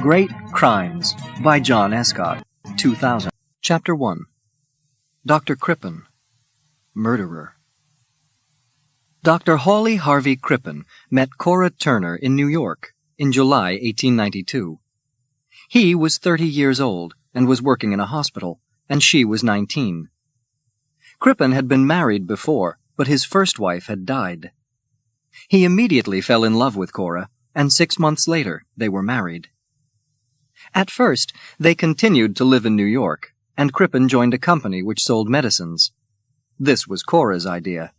Great Crimes by John Escott, 2000. Chapter 1. Dr. Crippen, Murderer. Dr. Hawley Harvey Crippen met Cora Turner in New York in July 1892. He was 30 years old and was working in a hospital, and she was 19. Crippen had been married before, but his first wife had died. He immediately fell in love with Cora, and 6 months later they were married. At first, they continued to live in New York, and Crippen joined a company which sold medicines. This was Cora's idea.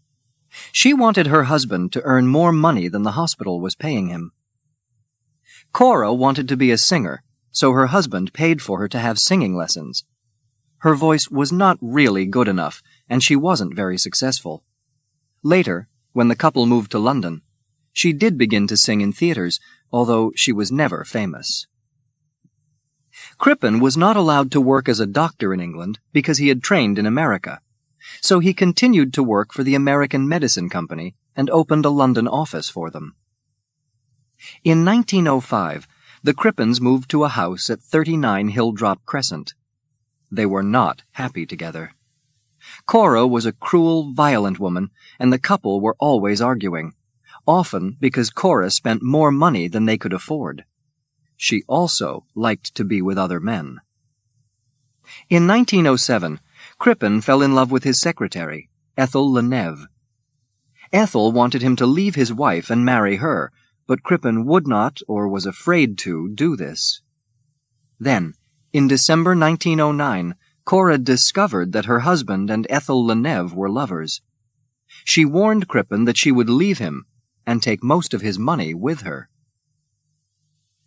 She wanted her husband to earn more money than the hospital was paying him. Cora wanted to be a singer, so her husband paid for her to have singing lessons. Her voice was not really good enough, and she wasn't very successful. Later, when the couple moved to London, she did begin to sing in theaters, although she was never famous. Crippen was not allowed to work as a doctor in England because he had trained in America, so he continued to work for the American Medicine Company and opened a London office for them. In 1905, the Crippens moved to a house at 39 Hilldrop Crescent. They were not happy together. Cora was a cruel, violent woman, and the couple were always arguing, often because Cora spent more money than they could afford. She also liked to be with other men. In 1907, Crippen fell in love with his secretary, Ethel Leneve. Ethel wanted him to leave his wife and marry her, but Crippen would not, or was afraid to, do this. Then, in December 1909, Cora discovered that her husband and Ethel Leneve were lovers. She warned Crippen that she would leave him and take most of his money with her.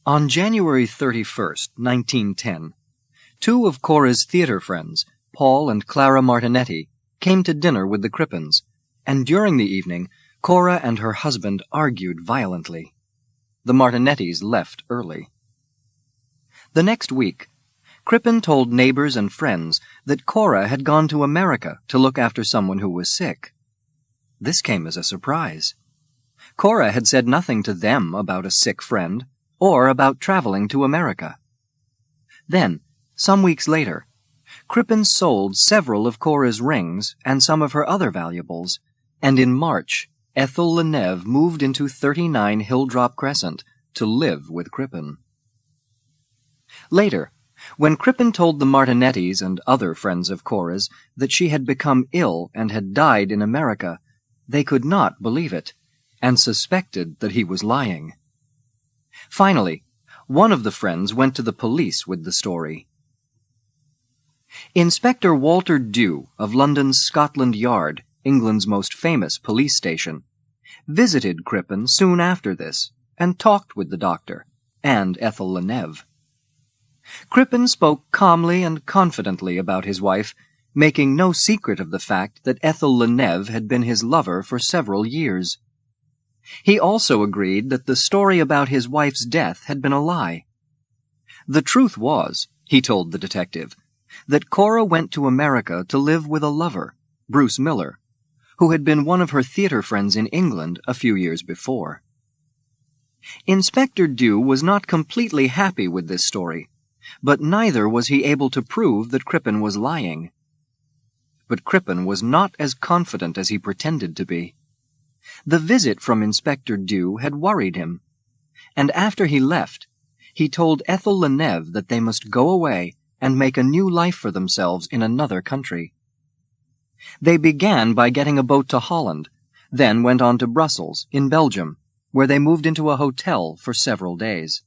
On January 31st, 1910, two of Cora's theater friends, Paul and Clara Martinetti, came to dinner with the Crippens, and during the evening, Cora and her husband argued violently. The Martinettis left early. The next week, Crippen told neighbors and friends that Cora had gone to America to look after someone who was sick. This came as a surprise. Cora had said nothing to them about a sick friend, or about traveling to America. Then, some weeks later, Crippen sold several of Cora's rings and some of her other valuables, and in March, Ethel Leneve moved into 39 Hilldrop Crescent to live with Crippen. Later, when Crippen told the Martinettis and other friends of Cora's that she had become ill and had died in America, they could not believe it, and suspected that he was lying. Finally, one of the friends went to the police with the story. Inspector Walter Dew of London's Scotland Yard, England's most famous police station, visited Crippen soon after this and talked with the doctor and Ethel Leneve. Crippen spoke calmly and confidently about his wife, making no secret of the fact that Ethel Leneve had been his lover for several years. He also agreed that the story about his wife's death had been a lie. The truth was, he told the detective, that Cora went to America to live with a lover, Bruce Miller, who had been one of her theater friends in England a few years before. Inspector Dew was not completely happy with this story, but neither was he able to prove that Crippen was lying. But Crippen was not as confident as he pretended to be. The visit from Inspector Dew had worried him, and after he left, he told Ethel Leneve that they must go away and make a new life for themselves in another country. They began by getting a boat to Holland, then went on to Brussels, in Belgium, where they moved into a hotel for several days.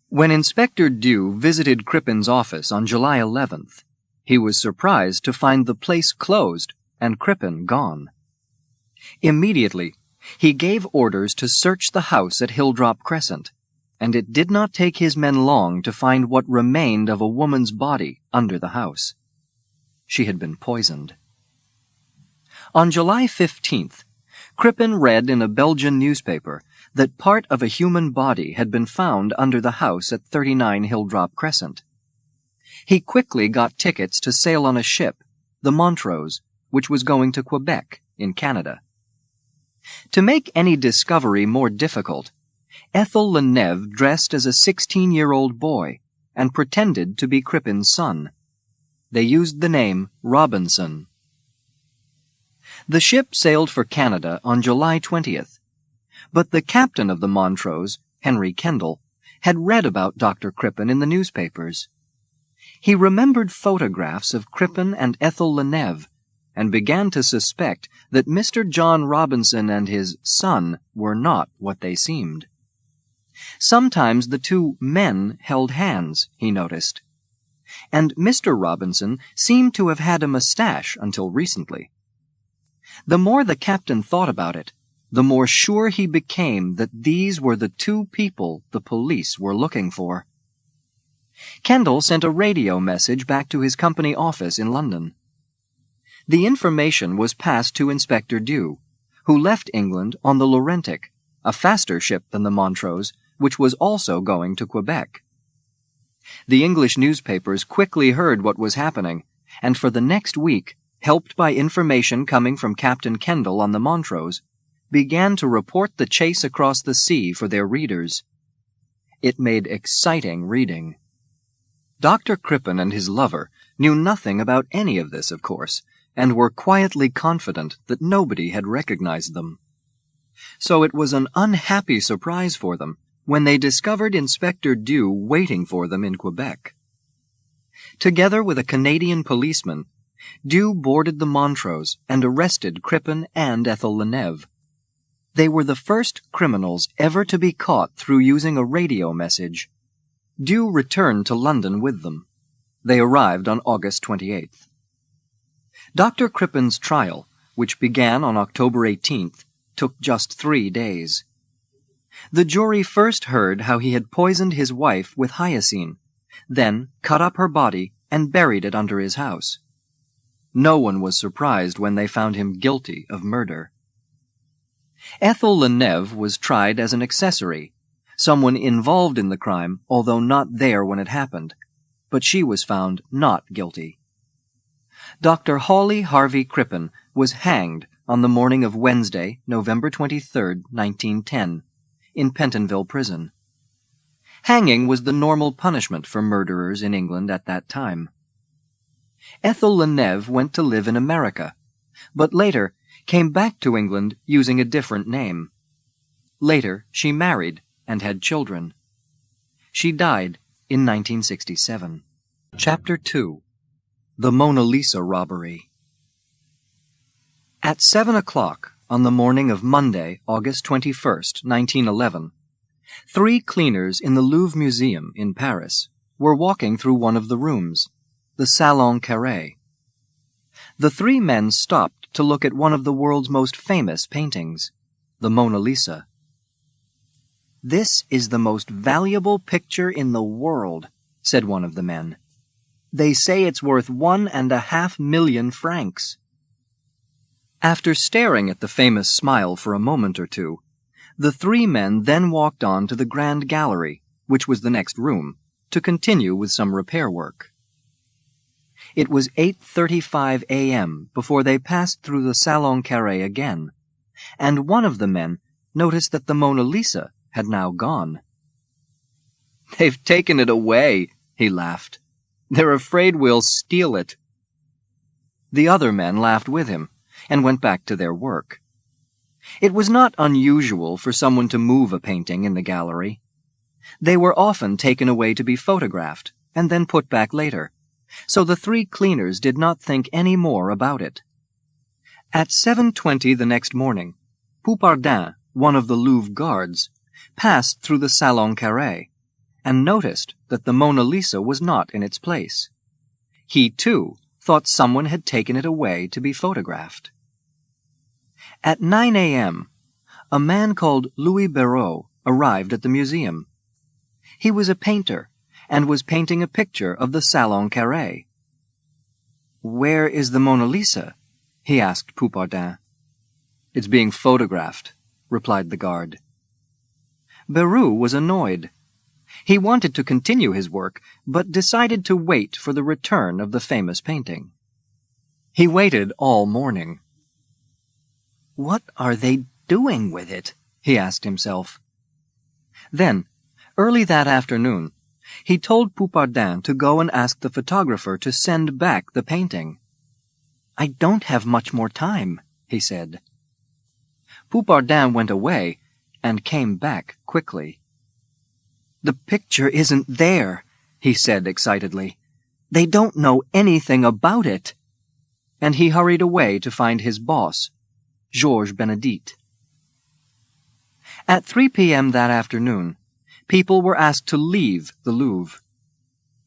When Inspector Dew visited Crippen's office on July 11th, he was surprised to find the place closed and Crippen gone. Immediately, he gave orders to search the house at Hilldrop Crescent, and it did not take his men long to find what remained of a woman's body under the house. She had been poisoned. On July 15th, Crippen read in a Belgian newspaper that part of a human body had been found under the house at 39 Hilldrop Crescent. He quickly got tickets to sail on a ship, the Montrose, which was going to Quebec, in Canada. To make any discovery more difficult, Ethel Leneve dressed as a 16-year-old boy and pretended to be Crippen's son. They used the name Robinson. The ship sailed for Canada on July 20th, but the captain of the Montrose, Henry Kendall, had read about Dr. Crippen in the newspapers. He remembered photographs of Crippen and Ethel Leneve and began to suspect that Mr. John Robinson and his son were not what they seemed. Sometimes the two men held hands, he noticed, and Mr. Robinson seemed to have had a mustache until recently. The more the captain thought about it, the more sure he became that these were the two people the police were looking for. Kendall sent a radio message back to his company office in London. The information was passed to Inspector Dew, who left England on the Laurentic, a faster ship than the Montrose, which was also going to Quebec. The English newspapers quickly heard what was happening, and for the next week, helped by information coming from Captain Kendall on the Montrose, began to report the chase across the sea for their readers. It made exciting reading. Dr. Crippen and his lover knew nothing about any of this, of course, and were quietly confident that nobody had recognized them. So it was an unhappy surprise for them when they discovered Inspector Dew waiting for them in Quebec. Together with a Canadian policeman, Dew boarded the Montrose and arrested Crippen and Ethel Leneve. They were the first criminals ever to be caught through using a radio message. Dew returned to London with them. They arrived on August 28th. Dr. Crippen's trial, which began on October 18th, took just 3 days. The jury first heard how he had poisoned his wife with hyoscine, then cut up her body and buried it under his house. No one was surprised when they found him guilty of murder. Ethel Leneve was tried as an accessory, someone involved in the crime, although not there when it happened, but she was found not guilty. Dr. Hawley Harvey Crippen was hanged on the morning of Wednesday, November 23, 1910, in Pentonville Prison. Hanging was the normal punishment for murderers in England at that time. Ethel Leneve went to live in America, but later came back to England using a different name. Later, she married and had children. She died in 1967. Chapter 2. The Mona Lisa Robbery. At 7 o'clock on the morning of Monday, August 21st, 1911, 3 cleaners in the Louvre Museum in Paris were walking through one of the rooms, the Salon Carré. The 3 men stopped to look at one of the world's most famous paintings, the Mona Lisa. "This is the most valuable picture in the world," said one of the men. "They say it's worth 1.5 million francs. After staring at the famous smile for a moment or two, the 3 men then walked on to the Grand Gallery, which was the next room, to continue with some repair work. It was 8:35 a.m. before they passed through the Salon Carré again, and one of the men noticed that the Mona Lisa had now gone. "They've taken it away," he laughed. "They're afraid we'll steal it." The other men laughed with him and went back to their work. It was not unusual for someone to move a painting in the gallery. They were often taken away to be photographed and then put back later, so the 3 cleaners did not think any more about it. At 7:20 the next morning, Poupardin, one of the Louvre guards, passed through the Salon Carré and noticed that the Mona Lisa was not in its place. He, too, thought someone had taken it away to be photographed. At 9 a.m., a man called Louis Béraud arrived at the museum. He was a painter and was painting a picture of the Salon Carré. "Where is the Mona Lisa?" he asked Poupardin. "It's being photographed," replied the guard. Béraud was annoyed. He wanted to continue his work, but decided to wait for the return of the famous painting. He waited all morning. "What are they doing with it?" he asked himself. Then, early that afternoon, he told Poupardin to go and ask the photographer to send back the painting. "I don't have much more time," he said. Poupardin went away and came back quickly. "The picture isn't there," he said excitedly. "They don't know anything about it." And he hurried away to find his boss, Georges Benedict. At 3 p.m. that afternoon, people were asked to leave the Louvre.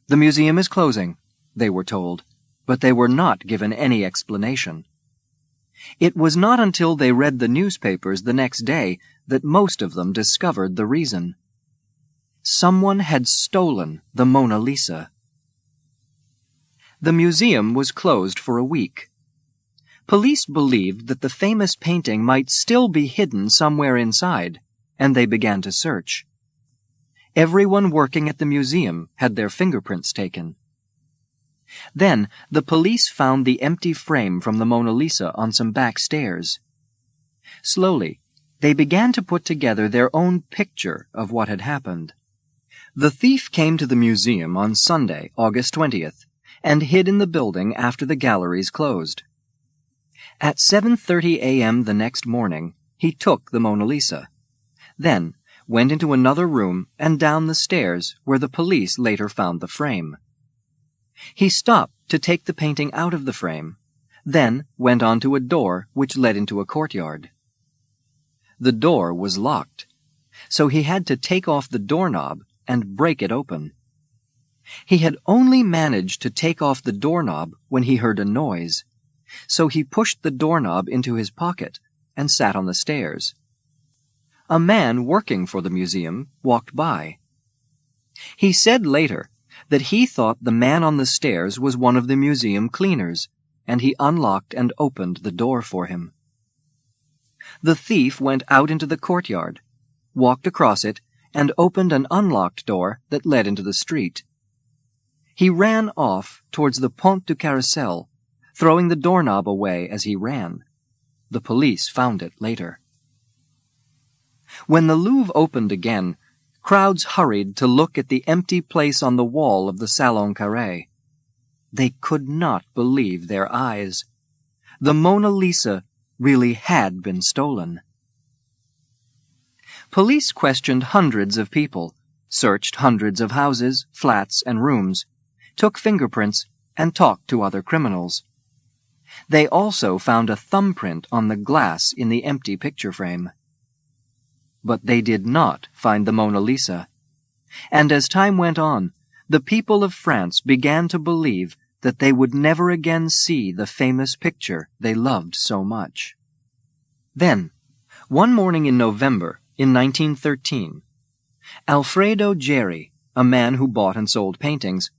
"The museum is closing," they were told, but they were not given any explanation. It was not until they read the newspapers the next day that most of them discovered the reason. Someone had stolen the Mona Lisa. The museum was closed for a week. Police believed that the famous painting might still be hidden somewhere inside, and they began to search. Everyone working at the museum had their fingerprints taken. Then the police found the empty frame from the Mona Lisa on some back stairs. Slowly, they began to put together their own picture of what had happened. The thief came to the museum on Sunday, August 20th, and hid in the building after the galleries closed. At 7:30 a.m. the next morning, he took the Mona Lisa, then went into another room and down the stairs where the police later found the frame. He stopped to take the painting out of the frame, then went on to a door which led into a courtyard. The door was locked, so he had to take off the doorknob and break it open. He had only managed to take off the doorknob when he heard a noise, so he pushed the doorknob into his pocket and sat on the stairs. A man working for the museum walked by. He said later that he thought the man on the stairs was one of the museum cleaners, and he unlocked and opened the door for him. The thief went out into the courtyard, walked across it, and opened an unlocked door that led into the street. He ran off towards the Pont du Carrousel, throwing the doorknob away as he ran. The police found it later. When the Louvre opened again, crowds hurried to look at the empty place on the wall of the Salon Carré. They could not believe their eyes. The Mona Lisa really had been stolen. Police questioned hundreds of people, searched hundreds of houses, flats, and rooms, took fingerprints, and talked to other criminals. They also found a thumbprint on the glass in the empty picture frame. But they did not find the Mona Lisa. And as time went on, the people of France began to believe that they would never again see the famous picture they loved so much. Then, one morning in November, in 1913, Alfredo Geri, a man who bought and sold paintings,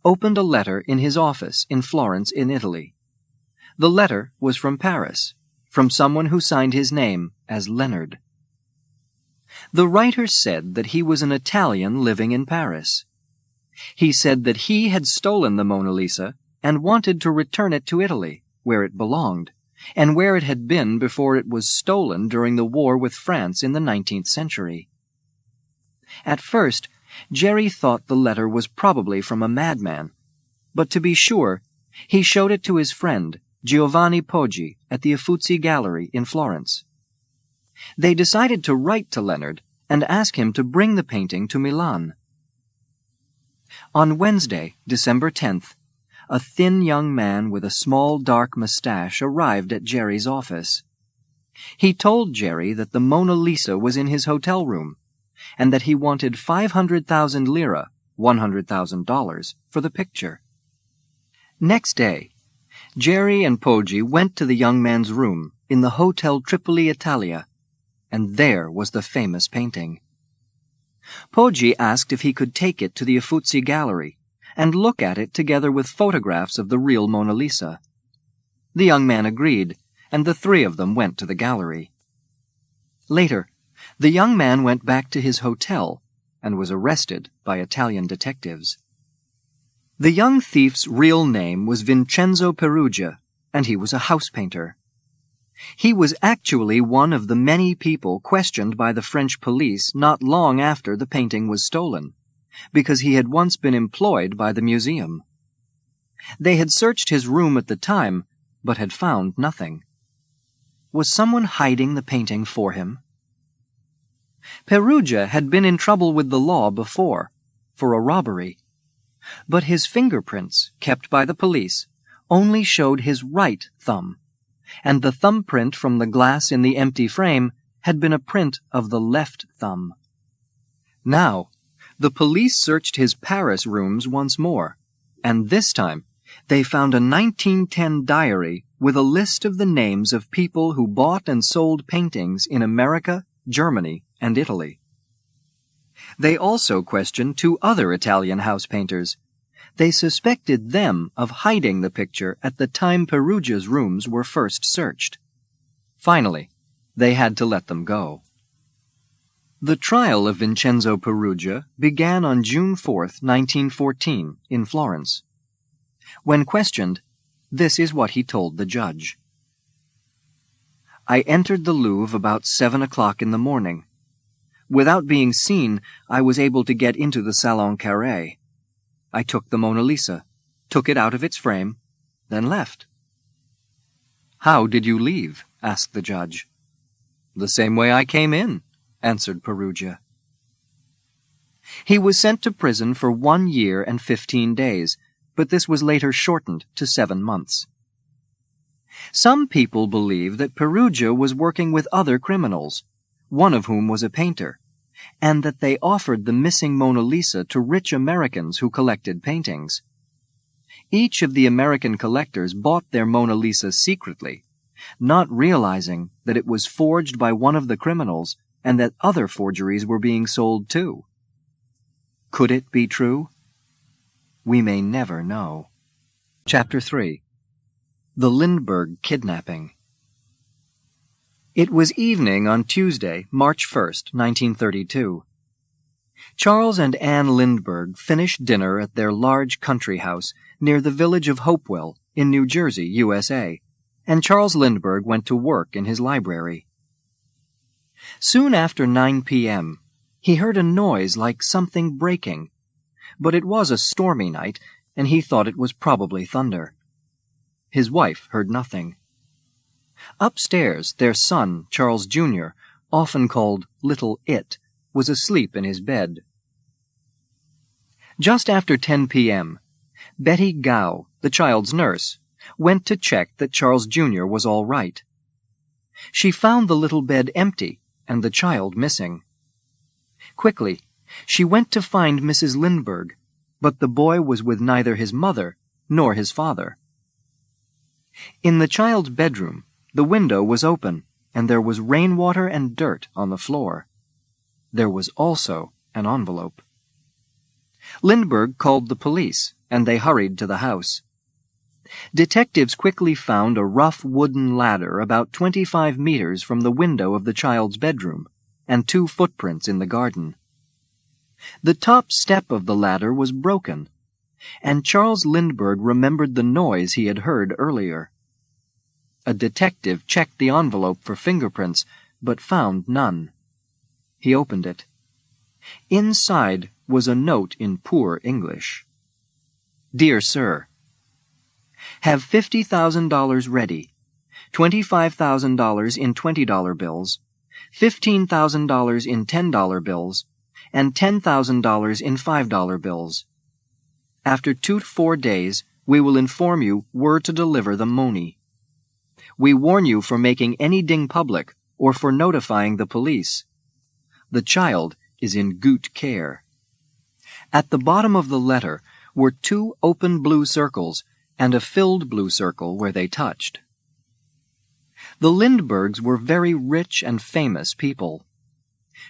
opened a letter in his office in Florence in Italy. The letter was from Paris, from someone who signed his name as Leonard. The writer said that he was an Italian living in Paris. He said that he had stolen the Mona Lisa and wanted to return it to Italy, where it belonged, and where it had been before it was stolen during the war with France in the 19th century. At first, Geri thought the letter was probably from a madman, but to be sure, he showed it to his friend, Giovanni Poggi, at the Uffizi Gallery in Florence. They decided to write to Leonard and ask him to bring the painting to Milan. On Wednesday, December 10th, a thin young man with a small dark mustache arrived at Geri's office. He told Geri that the Mona Lisa was in his hotel room, and that he wanted 500,000 lira, $100,000, for the picture. Next day, Geri and Poggi went to the young man's room in the Hotel Tripoli Italia, and there was the famous painting. Poggi asked if he could take it to the Uffizi Gallery and look at it together with photographs of the real Mona Lisa. The young man agreed, and the three of them went to the gallery. Later, the young man went back to his hotel and was arrested by Italian detectives. The young thief's real name was Vincenzo Perugia, and he was a house painter. He was actually one of the many people questioned by the French police not long after the painting was stolen, because he had once been employed by the museum. They had searched his room at the time, but had found nothing. Was someone hiding the painting for him? Perugia had been in trouble with the law before, for a robbery. But his fingerprints, kept by the police, only showed his right thumb, and the thumbprint from the glass in the empty frame had been a print of the left thumb. Now, the police searched his Paris rooms once more, and this time they found a 1910 diary with a list of the names of people who bought and sold paintings in America, Germany, and Italy. They also questioned 2 other Italian house painters. They suspected them of hiding the picture at the time Perugia's rooms were first searched. Finally, they had to let them go. The trial of Vincenzo Perugia began on June 4, 1914, in Florence. When questioned, this is what he told the judge. I entered the Louvre about 7 o'clock in the morning. Without being seen, I was able to get into the Salon Carré. I took the Mona Lisa, took it out of its frame, then left. How did you leave? Asked the judge. The same way I came in, answered Perugia. He was sent to prison for 1 year and 15 days, but this was later shortened to 7 months. Some people believe that Perugia was working with other criminals, one of whom was a painter, and that they offered the missing Mona Lisa to rich Americans who collected paintings. Each of the American collectors bought their Mona Lisa secretly, not realizing that it was forged by one of the criminals and that other forgeries were being sold too. Could it be true? We may never know. Chapter 3. The Lindbergh Kidnapping. It was evening on Tuesday, March 1st, 1932. Charles and Anne Lindbergh finished dinner at their large country house near the village of Hopewell in New Jersey, USA, and Charles Lindbergh went to work in his library. Soon after 9 p.m., he heard a noise like something breaking, but it was a stormy night, and he thought it was probably thunder. His wife heard nothing. Upstairs, their son, Charles Jr., often called Little It, was asleep in his bed. Just after 10 p.m., Betty Gow, the child's nurse, went to check that Charles Jr. was all right. She found the little bed empty and the child missing. Quickly, she went to find Mrs. Lindbergh, but the boy was with neither his mother nor his father. In the child's bedroom, the window was open, and there was rainwater and dirt on the floor. There was also an envelope. Lindbergh called the police, and they hurried to the house. Detectives quickly found a rough wooden ladder about 25 meters from the window of the child's bedroom, and 2 footprints in the garden. The top step of the ladder was broken, and Charles Lindbergh remembered the noise he had heard earlier. A detective checked the envelope for fingerprints, but found none. He opened it. Inside was a note in poor English. Dear Sir, have $50,000 ready, $25,000 in $20 bills, $15,000 in $10 bills, and $10,000 in $5 bills. After 2 to 4 days, we will inform you where to deliver the money. We warn you for making any ding public or for notifying the police. The child is in good care. At the bottom of the letter were 2 open blue circles and a filled blue circle where they touched. The Lindberghs were very rich and famous people.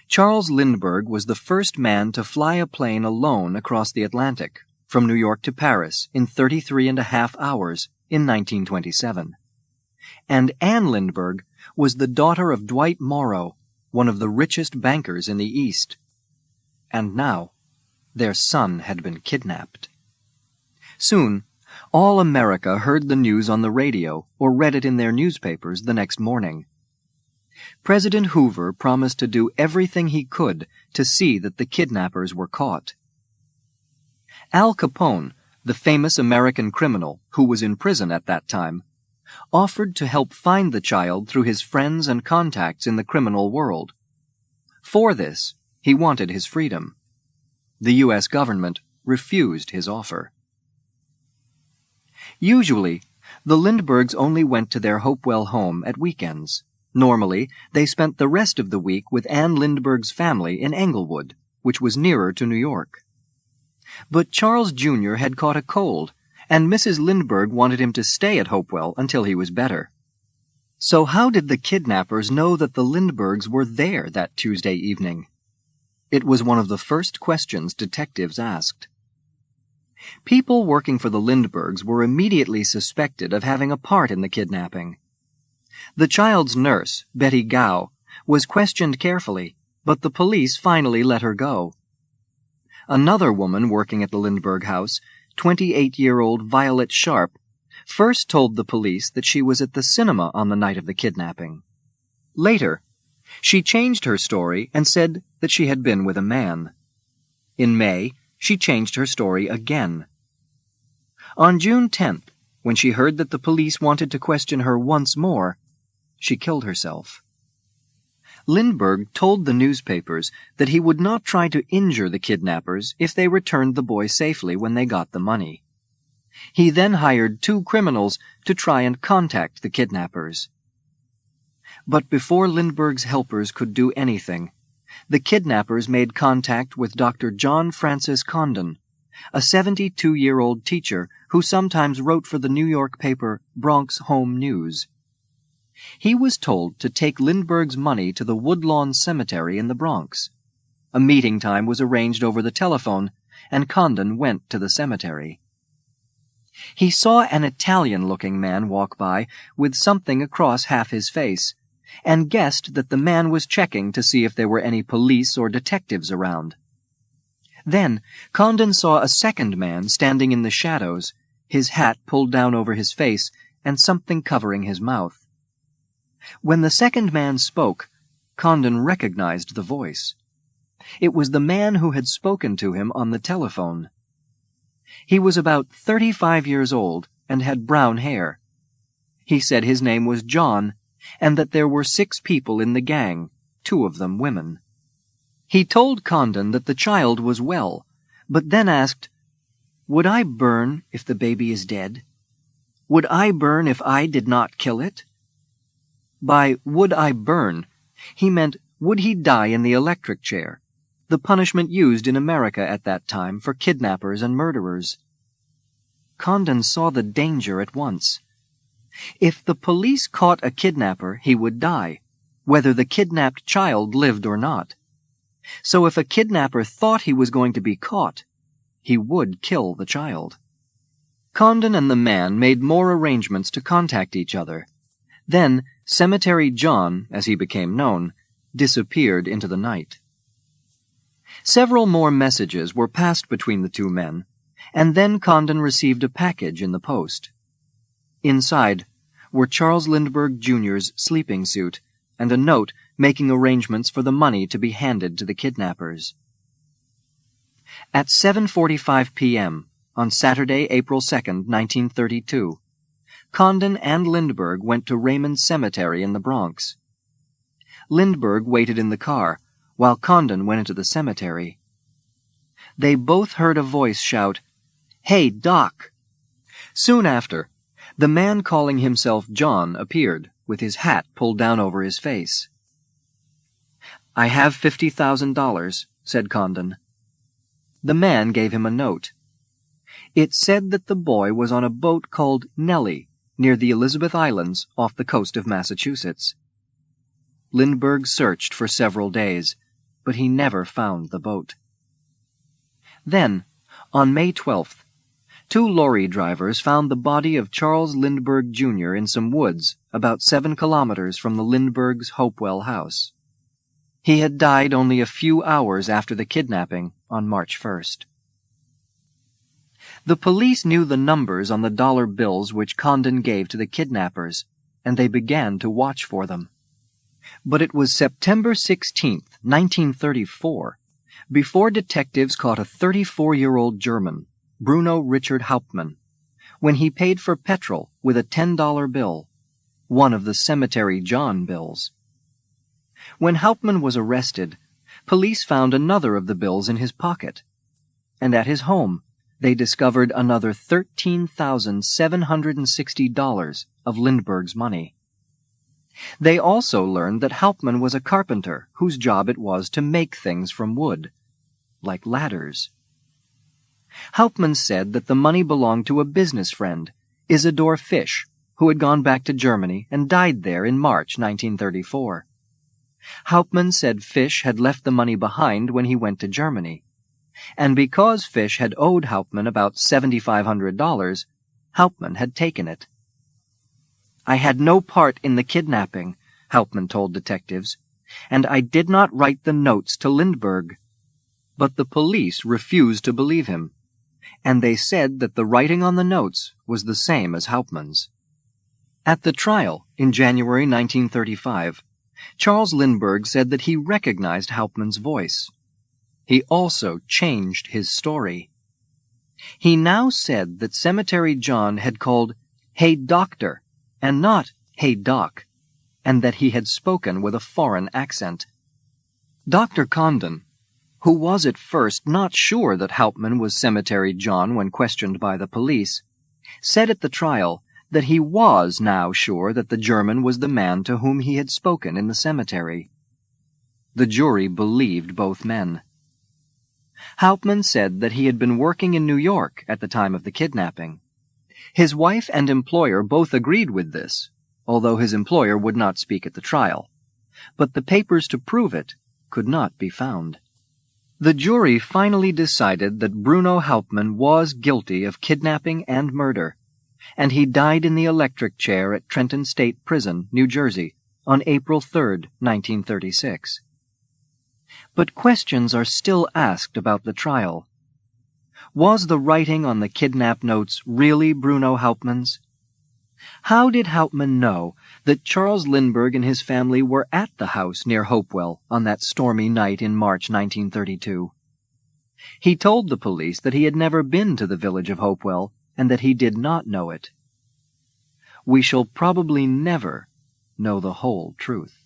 Charles Lindbergh was the first man to fly a plane alone across the Atlantic, from New York to Paris, in 33.5 hours in 1927. And Anne Lindbergh was the daughter of Dwight Morrow, one of the richest bankers in the East. And now, their son had been kidnapped. Soon, All America heard the news on the radio or read it in their newspapers the next morning. President Hoover promised to do everything he could to see that the kidnappers were caught. Al Capone, the famous American criminal who was in prison at that time, offered to help find the child through his friends and contacts in the criminal world. For this, he wanted his freedom. The U.S. government refused his offer. Usually, the Lindberghs only went to their Hopewell home at weekends. Normally, they spent the rest of the week with Anne Lindbergh's family in Englewood, which was nearer to New York. But Charles Jr. had caught a cold, and Mrs. Lindbergh wanted him to stay at Hopewell until he was better. So how did the kidnappers know that the Lindberghs were there that Tuesday evening? It was one of the first questions detectives asked. People working for the Lindberghs were immediately suspected of having a part in the kidnapping. The child's nurse, Betty Gow, was questioned carefully, but the police finally let her go. Another woman working at the Lindbergh house, 28-year-old Violet Sharp, first told the police that she was at the cinema on the night of the kidnapping. Later, she changed her story and said that she had been with a man. In May, she changed her story again. On June 10th, when she heard that the police wanted to question her once more, she killed herself. Lindbergh told the newspapers that he would not try to injure the kidnappers if they returned the boy safely when they got the money. He then hired 2 criminals to try and contact the kidnappers. But before Lindbergh's helpers could do anything, the kidnappers made contact with Dr. John Francis Condon, a 72-year-old teacher who sometimes wrote for the New York paper Bronx Home News. He was told to take Lindbergh's money to the Woodlawn Cemetery in the Bronx. A meeting time was arranged over the telephone, and Condon went to the cemetery. He saw an Italian-looking man walk by with something across half his face, and guessed that the man was checking to see if there were any police or detectives around. Then Condon saw a second man standing in the shadows, his hat pulled down over his face and something covering his mouth. When the second man spoke, Condon recognized the voice. It was the man who had spoken to him on the telephone. He was about 35 years old and had brown hair. He said his name was John, and that there were 6 people in the gang, 2 of them women. He told Condon that the child was well, but then asked, "Would I burn if the baby is dead? Would I burn if I did not kill it?" By "would I burn," he meant would he die in the electric chair, the punishment used in America at that time for kidnappers and murderers. Condon saw the danger at once. If the police caught a kidnapper, he would die, whether the kidnapped child lived or not. So if a kidnapper thought he was going to be caught, he would kill the child. Condon and the man made more arrangements to contact each other. Then Cemetery John, as he became known, disappeared into the night. Several more messages were passed between the 2 men, and then Condon received a package in the post. Inside were Charles Lindbergh Jr.'s sleeping suit and a note making arrangements for the money to be handed to the kidnappers. At 7:45 p.m. on Saturday, April 2, 1932, Condon and Lindbergh went to Raymond Cemetery in the Bronx. Lindbergh waited in the car, while Condon went into the cemetery. They both heard a voice shout, "Hey, Doc!" Soon after, the man calling himself John appeared, with his hat pulled down over his face. "I have $50,000, said Condon. The man gave him a note. It said that the boy was on a boat called Nellie, near the Elizabeth Islands off the coast of Massachusetts. Lindbergh searched for several days, but he never found the boat. Then, on May 12th, 2 lorry drivers found the body of Charles Lindbergh Jr. in some woods about 7 kilometers from the Lindberghs' Hopewell house. He had died only a few hours after the kidnapping on March 1st. The police knew the numbers on the dollar bills which Condon gave to the kidnappers, and they began to watch for them. But it was September 16, 1934, before detectives caught a 34-year-old German, Bruno Richard Hauptmann, when he paid for petrol with a $10 bill, one of the Cemetery John bills. When Hauptmann was arrested, police found another of the bills in his pocket, and at his home they discovered another $13,760 of Lindbergh's money. They also learned that Hauptmann was a carpenter whose job it was to make things from wood, like ladders. Hauptmann said that the money belonged to a business friend, Isidor Fisch, who had gone back to Germany and died there in March 1934. Hauptmann said Fisch had left the money behind when he went to Germany, and because Fisch had owed Hauptmann about $7,500, Hauptmann had taken it. "I had no part in the kidnapping," Hauptmann told detectives, "and I did not write the notes to Lindbergh." But the police refused to believe him, and they said that the writing on the notes was the same as Hauptmann's. At the trial in January 1935, Charles Lindbergh said that he recognized Hauptmann's voice. He also changed his story. He now said that Cemetery John had called, "Hey, Doctor," and not, "Hey, Doc," and that he had spoken with a foreign accent. Dr. Condon, who was at first not sure that Hauptmann was Cemetery John when questioned by the police, said at the trial that he was now sure that the German was the man to whom he had spoken in the cemetery. The jury believed both men. Hauptmann said that he had been working in New York at the time of the kidnapping. His wife and employer both agreed with this, although his employer would not speak at the trial, but the papers to prove it could not be found. The jury finally decided that Bruno Hauptmann was guilty of kidnapping and murder, and he died in the electric chair at Trenton State Prison, New Jersey, on April 3, 1936. But questions are still asked about the trial. Was the writing on the kidnap notes really Bruno Hauptmann's? How did Hauptmann know that Charles Lindbergh and his family were at the house near Hopewell on that stormy night in March 1932? He told the police that he had never been to the village of Hopewell and that he did not know it. We shall probably never know the whole truth.